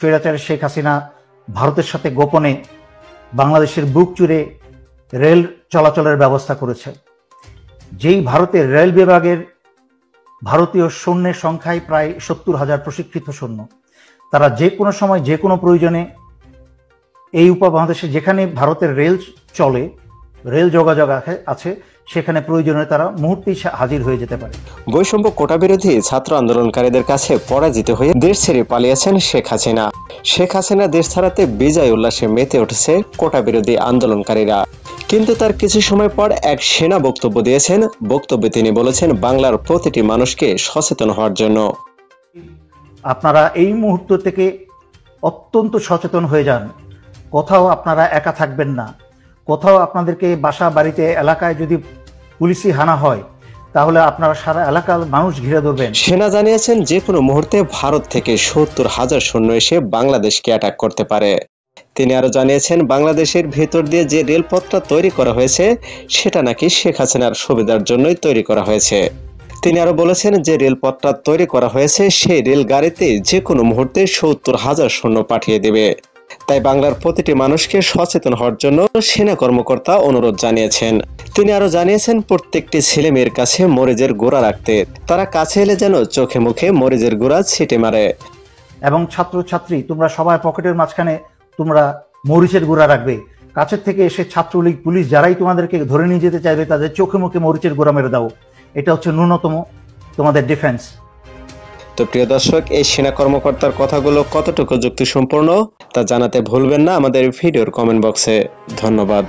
স্বৈরাচারী শেখ হাসিনা ভারতের সাথে গোপনে বাংলাদেশের বুক চুরে রেল চলাচলের ব্যবস্থা করেছে। যেই ভারতের রেল বিভাগের ভারতীয় সৈন্যের সংখ্যায় প্রায় ৭০,০০০ প্রশিক্ষিত সৈন্য, তারা যে কোনো সময় যে কোনো প্রয়োজনে এই উপমহাদেশে যেখানে ভারতের রেল চলে, রেল যোগাযোগ আছে, সেখানে প্রয়োজনে তারা মুহূর্তেই হাজির হয়ে যেতে পারে। বৈষম্য কোটা বিরোধী ছাত্র আন্দোলনকারীদের কাছে পরাজিত হয়ে দেশ ছেড়ে পালিয়েছেন শেখ হাসিনা। শেখ হাসিনা দেশ ছাড়াতে বিজয় উল্লাসে মেতে উঠেছে কোটা বিরোধী আন্দোলনকারীরা। কিন্তু তার কিছু সময় পর এক সেনা বক্তব্য দিয়েছেন। বক্তব্যে তিনি বলেছেন বাংলার প্রতিটি মানুষকে সচেতন হওয়ার জন্য। আপনারা এই মুহূর্ত থেকে অত্যন্ত সচেতন হয়ে যান। কোথাও আপনারা একা থাকবেন না। কোথাও আপনাদেরকে বাসা বাড়িতে এলাকায় যদি পুলিশি হানা হয়, তাহলে আপনারা সারা এলাকার মানুষ ঘিরে ধরবেন। সেনা জানিয়েছেন যে কোনো মুহূর্তে ভারত থেকে ৭০,০০০ সৈন্য এসে বাংলাদেশকে অ্যাটাক করতে পারে। তিনি আরো জানিয়েছেন বাংলাদেশের ভেতর দিয়ে যে রেলপথটা তৈরি করা হয়েছে সেটা নাকি শেখ হাসিনার সুবিধার জন্যই তৈরি করা হয়েছে। তিনি আরো বলেছেন যে রেলপথটা তৈরি করা হয়েছে সেই রেলগাড়িতে যে কোনো মুহূর্তে ৭০,০০০ সৈন্য পাঠিয়ে দেবে। তাই বাংলার প্রতিটি মানুষকে সচেতন হওয়ার জন্য সেনা কর্মকর্তা অনুরোধ জানিয়েছেন। তিনি আরো জানিয়েছেন প্রত্যেকটি ছেলে মেয়ের কাছে মরিচের গুঁড়া রাখতে, তারা কাছে এলে যেন চোখে মুখে মরিচের গুঁড়া ছিটে মারে। এবং ছাত্রছাত্রী, তোমরা সবাই পকেটের মাঝখানে তোমরা মরিচের গুঁড়া রাখবে। কাছের থেকে এসে ছাত্রলীগ পুলিশ যারাই তোমাদেরকে ধরে নিয়ে যেতে চাইবে, তাদের চোখে মুখে মরিচের গুঁড়া মেরে দাও। এটা হচ্ছে ন্যূনতম তোমাদের ডিফেন্স। তো প্রিয় দর্শক, এই সেনা কর্মকর্তার কথাগুলো কতটুকু যুক্তিসম্পন্ন তা জানাতে ভুলবেন না আমাদের ভিডিওর কমেন্ট বক্সে। ধন্যবাদ।